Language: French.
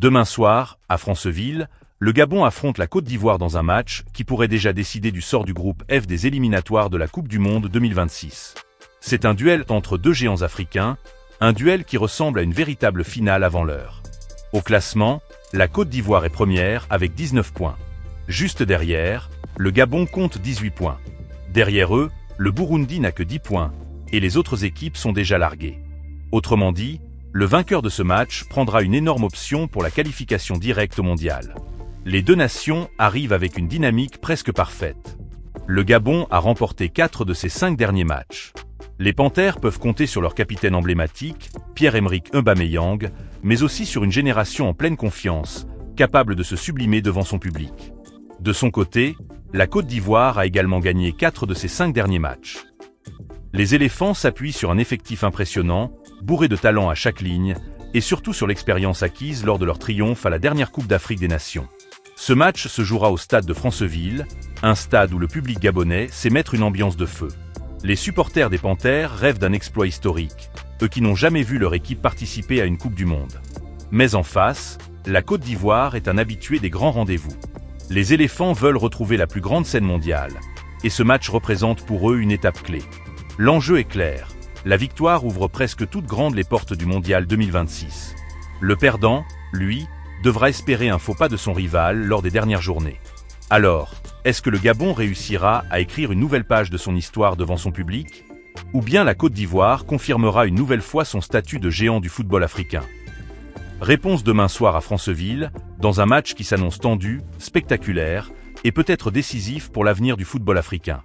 Demain soir, à Franceville, le Gabon affronte la Côte d'Ivoire dans un match qui pourrait déjà décider du sort du groupe F des éliminatoires de la Coupe du Monde 2026. C'est un duel entre deux géants africains, un duel qui ressemble à une véritable finale avant l'heure. Au classement, la Côte d'Ivoire est première avec 19 points. Juste derrière, le Gabon compte 18 points. Derrière eux, le Burundi n'a que 10 points, et les autres équipes sont déjà larguées. Autrement dit, le vainqueur de ce match prendra une énorme option pour la qualification directe au mondial. Les deux nations arrivent avec une dynamique presque parfaite. Le Gabon a remporté 4 de ses 5 derniers matchs. Les Panthères peuvent compter sur leur capitaine emblématique, Pierre-Emerick Aubameyang, mais aussi sur une génération en pleine confiance, capable de se sublimer devant son public. De son côté, la Côte d'Ivoire a également gagné 4 de ses 5 derniers matchs. Les éléphants s'appuient sur un effectif impressionnant, bourré de talent à chaque ligne, et surtout sur l'expérience acquise lors de leur triomphe à la dernière Coupe d'Afrique des Nations. Ce match se jouera au stade de Franceville, un stade où le public gabonais sait mettre une ambiance de feu. Les supporters des Panthères rêvent d'un exploit historique, eux qui n'ont jamais vu leur équipe participer à une Coupe du Monde. Mais en face, la Côte d'Ivoire est un habitué des grands rendez-vous. Les éléphants veulent retrouver la plus grande scène mondiale, et ce match représente pour eux une étape clé. L'enjeu est clair, la victoire ouvre presque toutes grandes les portes du mondial 2026. Le perdant, lui, devra espérer un faux pas de son rival lors des dernières journées. Alors, est-ce que le Gabon réussira à écrire une nouvelle page de son histoire devant son public? Ou bien la Côte d'Ivoire confirmera une nouvelle fois son statut de géant du football africain? Réponse demain soir à Franceville, dans un match qui s'annonce tendu, spectaculaire, et peut-être décisif pour l'avenir du football africain.